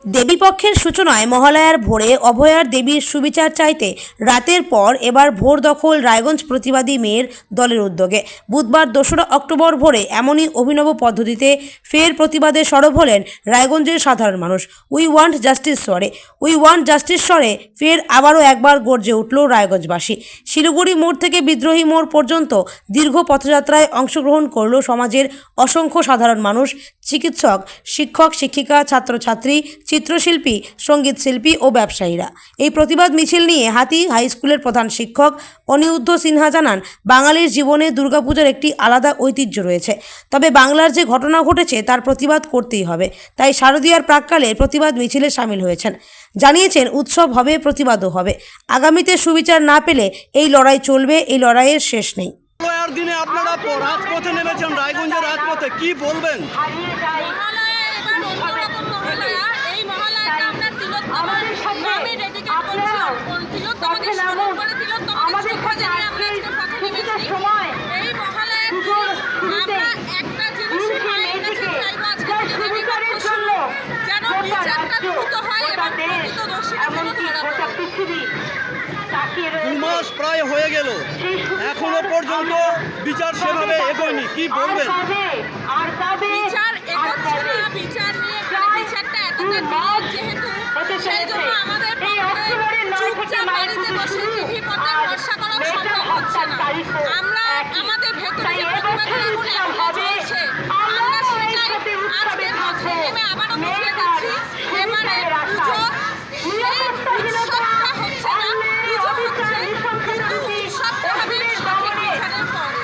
দেবীপক্ষের সূচনায় মহালয়ার ভোরে অভয়ার দেবীর সুবিচার চাইতে রাতের পর এবার ভোর দখল রায়গঞ্জ প্রতিবাদী মেয়ের দলের উদ্যোগে। বুধবার ২রা অক্টোবর ভোরে এমনই অভিনব পদ্ধতিতে ফের প্রতিবাদে সরব হলেন রায়গঞ্জের সাধারণ মানুষ। উই ওয়ান্ট জাস্টিস স্বরে স্বরে ফের আবারও একবার গর্জে উঠল রায়গঞ্জবাসী। শিলিগুড়ি মোড় থেকে বিদ্রোহী মোড় পর্যন্ত দীর্ঘ পথযাত্রায় অংশগ্রহণ করল সমাজের অসংখ্য সাধারণ মানুষ, চিকিৎসক, শিক্ষক, শিক্ষিকা, ছাত্রছাত্রী, চিত্রশিল্পী, সঙ্গীত শিল্পী ও ব্যবসায়ীরা। এই প্রতিবাদ মিছিল নিয়ে হাতি হাই স্কুলের প্রধান শিক্ষক অনিরুদ্ধ সিনহা জানান, বাঙালির জীবনে দুর্গাপূজার একটি আলাদা ঐতিহ্য রয়েছে, তবে বাংলার যে ঘটনা ঘটেছে তার প্রতিবাদ করতেই হবে। তাই শারদীয়ার প্রাক্কালে প্রতিবাদ মিছিলে সামিল হয়েছেন। জানিয়েছেন উৎসব হবে, প্রতিবাদও হবে। আগামীতে সুবিচার না পেলে এই লড়াই চলবে, এই লড়াইয়ের শেষ নেই। দিনে আপনারা রাজপথে নেমেছেন, রায়গঞ্জের রাজপথে কি বলবেন? মাস প্রায় হয়ে গেল, এখনো পর্যন্ত বিচার সেভাবে এগোয়নি, কি বলবেন? বিচার এগোচ্ছে না, বিচার নিয়ে বিচারটা এতটা দেরি যেহেতু সেই জন্য আমাদের চুপচাপ বাড়িতে বসে টিভি পর্দায় ভরসা করা সম্ভব হচ্ছে না। আমরা আমাদের ভেতরে যে প্রতিবাদের আগুন এখনো জ্বলছে, আমরা সেটাই আজকের মধ্যে নেমে আবারও বুঝিয়ে দিচ্ছি। এবারে পুজো সেই উৎসবটা হচ্ছে না, পুজো হচ্ছে কিন্তু উৎসবটা হবে সঠিক বিচারের পরে।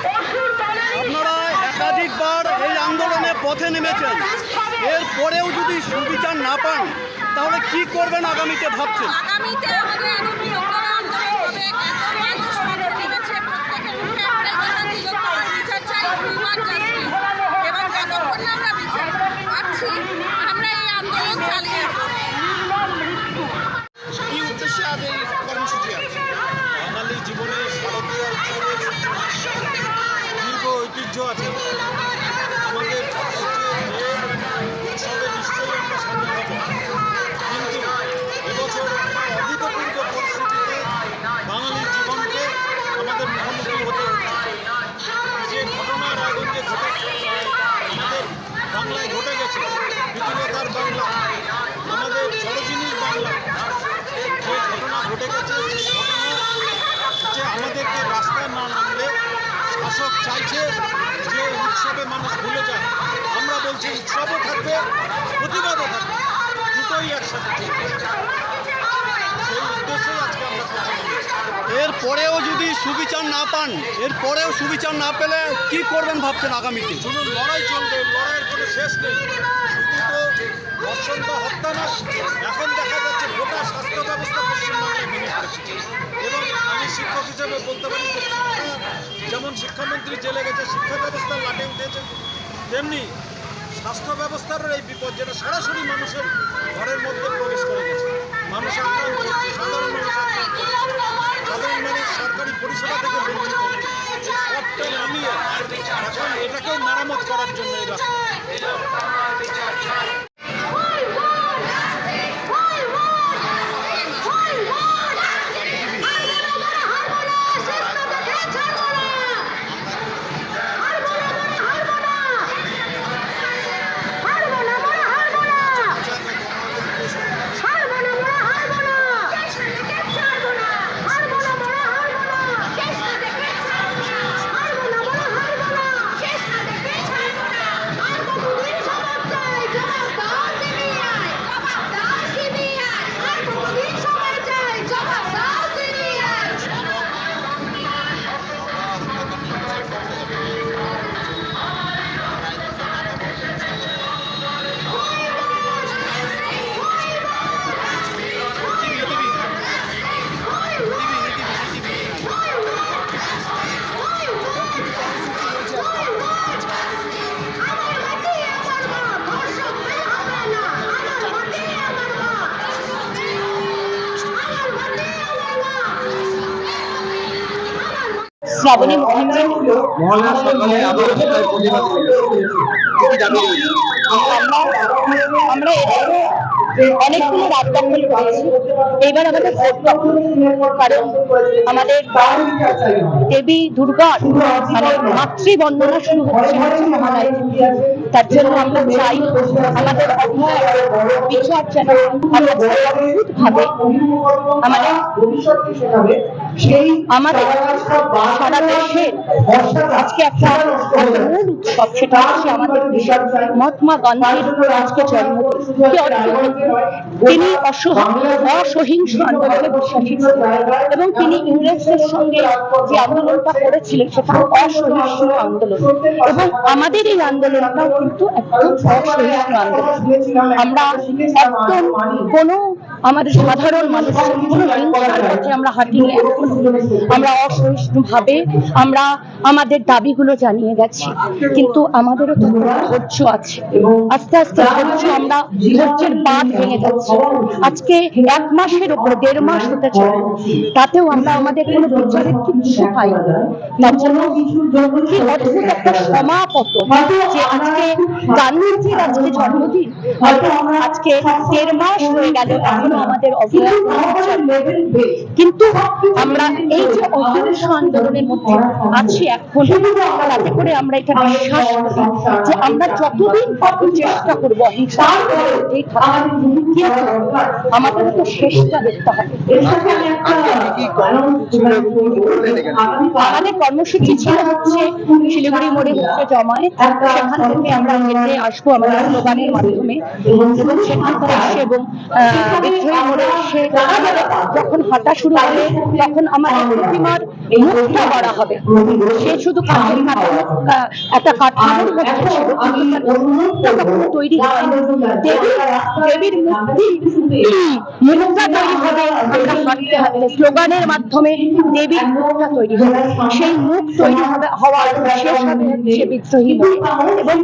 আপনারা একাধিকবার এই আন্দোলনে পথে নেমেছেন, এরপরেও যদি সুবিচার না পান তাহলে কি করবেন আগামীতে ভাবছেন? আগামীতে আমাদের আরো বৃহত্তর আন্দোলন হবে। এত মানুষ পথে নেমেছে, প্রত্যেকের মুখে একটাই কথা, বৃহত্তর বিচার চাই, হিউম্যান জাস্টিস। এবং যতক্ষণ না আমরা বিচার পাচ্ছি আমরা এই আন্দোলন চালিয়ে যাব। কি উদ্দেশ্যে আজ এই কর্মসূচি আছে? বাঙালি জীবনে শারদীয় উৎসবের দীর্ঘ ঐতিহ্য আছে। আমাদের উৎসবে নিশ্চয়ই আমরা সামিল হব, কিন্তু এবছর অভূতপূর্ব পরিস্থিতিতে বাঙালির জীবনকে আমাদের মুখোমুখি হতে হচ্ছে। যে ঘটনা রায়গঞ্জে আমাদের বাংলায় ঘটে গেছে, পৃথিবীতার বাংলা, আমাদের সরোজিনীর বাংলা, যে ঘটনা ঘটে গেছে সেই ঘটনা যে আমাদেরকে রাস্তায় না নামলে শাসক চাইছে যে উৎসবে মানুষ ভুলে যায়। আমরা বলছি উৎসবও থাকবে, প্রতিবাদও থাকবে, দুটোই একসাথে চলবে। সেই উদ্দেশ্যেই আজকে আমরা এরপরেও যদি সুবিচার না পান, এরপরেও সুবিচার না পেলে কি করবেন ভাবছেন আগামীতে? শুনুন, লড়াই চলবে, লড়াইয়ের কোনো শেষ নেই। শুধু তো ধর্ষণ বা হত্যা না, এখন দেখা যাচ্ছে গোটা স্বাস্থ্য ব্যবস্থা পশ্চিমবাংলায় ভেঙে পড়েছে। এবং আমি শিক্ষক হিসেবে বলতে পারি যে যেমন শিক্ষামন্ত্রী জেলে গেছে, শিক্ষা ব্যবস্থার লাটে উঠেছে, তেমনি স্বাস্থ্য ব্যবস্থার এই বিপদ, যেটা সরাসরি মানুষের ঘরের মধ্যে প্রবেশ করে গেছে। মানুষ আক্রান্ত হচ্ছে, সাধারণ মানুষ আক্রান্ত হচ্ছে, সাধারণ মানুষ সরকারি পরিষেবা থেকে বঞ্চিত হচ্ছে। সবটা নামিয়ে এখন এটাকেও মেরামত করার জন্য এই রাস্তা। শ্রাবণী মহেন্দ্র মহল্লার সকালে আবার প্রতিবাদ আমরা অনেকগুলো রাত দখল করেছি, এইবার আমাদের ভোট দখল। কারণ আমাদের দেবী দুর্গার মানে মাতৃবন্দনা শুরু হচ্ছে মহালয়া। তার জন্য আমরা চাই আমাদের বিচার যেন আমরা অদ্ভুতভাবে আমাদের সারা দেশে আজকে একটা মূল উৎসব, সেটা হচ্ছে আমাদের মহাত্মা গান্ধীর আজকে জন্মদিন। তিনি অসহিংস আন্দোলনে বিশ্বাসী ছিলেন এবং তিনি ইংরেজদের সঙ্গে যে আন্দোলনটা করেছিলেন সেটা অসহিষ্ণু আন্দোলন, এবং আমাদের এই আন্দোলনটাও কিন্তু একদম অসহিষ্ণু আন্দোলন। আমরা একদম কোনো আমাদের সাধারণ মানুষের কোনো হিংসার পথে আমরা হাঁটিনি, আমরা অসহিষ্ণু ভাবে আমরা আমাদের দাবিগুলো জানিয়ে গেছি। কিন্তু আমাদেরও তো ধৈর্য আছে, আস্তে আস্তে আমরা ধৈর্যের বাঁধ ভেঙে যাচ্ছে। আজকে 1 মাসের উপরে 1.5 মাস হতে চলে, তাতেও আমরা আমাদের কোনো বিচারের কিচ্ছু পাই না। তার জন্য কি অদ্ভুত একটা সমাপত যে আজকে গান্ধীজির আজকে জন্মদিন, আজকে 1.5 মাস হয়ে গেল, এখনো আমাদের অভিযান। কিন্তু আমরা এই যে অহিংস আন্দোলনের মধ্যে আছি এখন, তাতে করে আমরা এটা বিশ্বাস করি যে আমরা যতদিন পারবো চেষ্টা করবো অহিংসা মধ্যেই থাকার, কিন্তু আমাদের তো শেষটা দেখতে হবে। আমাদের কর্মসূচি ছিল হচ্ছে শিলিগুড়ি মোড়ে হচ্ছে জমায়েত, সেখান থেকে আমরা হেঁটে আসবো আমাদের স্লোগানের মাধ্যমে, এবং সেখান থেকে এসে এবং বিদ্রোহী মোড়ে এসে যখন হাঁটা শুরু হবে তখন আমাদের প্রতিমার মুখটা করা হবে। সে শুধু একটা কাঠামোর মধ্যে ছিল, কিন্তু তৈরি হয়নি। দেবীর মুখটা তৈরি হবে, আমরা হাঁটতে হাঁটতে স্লোগানের মাধ্যমে দেবীর মুখটা তৈরি হবে। সেই মুখ তৈরি হবে হওয়ার শেষ হবে হচ্ছে বিদ্রোহী মোড়ে, এবং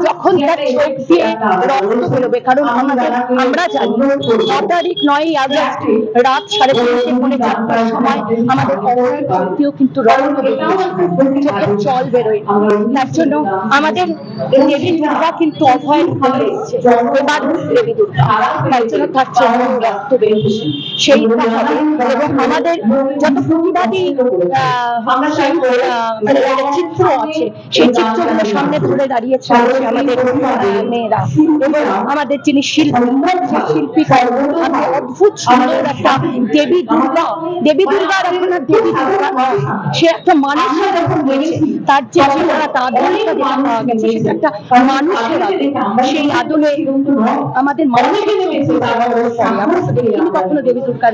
যখন তার চোখ দিয়ে রক্ত বেরোবে, কারণ আমরা জানি 9 তারিখ 9ই আগস্ট রাত 3:30 পৌনে 4টার সময় আমাদের অভয়ের চোখেও কিন্তু রক্ত চোখের জল বেরোয়। তার জন্য আমাদের দেবী দুর্গা কিন্তু অভয়ের এসেছে, এবার দেবী দুর্গা, তার জন্য তার চোখে রক্ত বেরোচ্ছে, সেইটা হবে। এবং আমাদের যত প্রতিবাদী মানে চিত্র আছে, সেই চিত্রগুলো সামনে ধরে দাঁড়িয়েছে আমাদের মেয়েরা, এবং আমাদের যিনি শিল্পীকা অদ্ভুত সুন্দর একটা দেবী দুর্গার এখন আর দেবী দুর্গা নয়, সে একটা মানুষের এখন হয়েছে। তার যে চেহারা, তার আদলটা যেটা পাওয়া গেছে সেটা একটা মানুষের আদল। সেই আদলে আমাদের মানুষের আমরা তো দেখিনি কখনো দেবী দুর্গার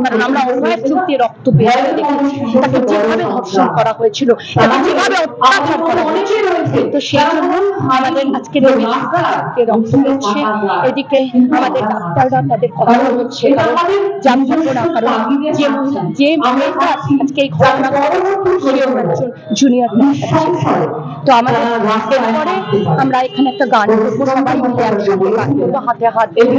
কারণ আমরা অভয়ের চোখ দিয়ে রক্ত বেরোতে দেখেছি, তাকে যেভাবে ধর্ষণ করা হয়েছিল এবং যেভাবে অত্যাচার করা হয়েছিল। তো সেই জন্য আমাদের আজকে দেবী দুর্গাকে রক্ত বেরোচ্ছে, এদিকে আমাদের ডাক্তাররা তাদের কথা হচ্ছে, কারণ জানতে না, কারণ যে মেয়েটা আজকে এই ঘটনা সেও একজন জুনিয়র ডাক্তার। তো আমাদের এরপরে আমরা এখানে একটা গান করবো, সবাই মিলে একসঙ্গে গান করবো, হাতে হাত দিয়ে।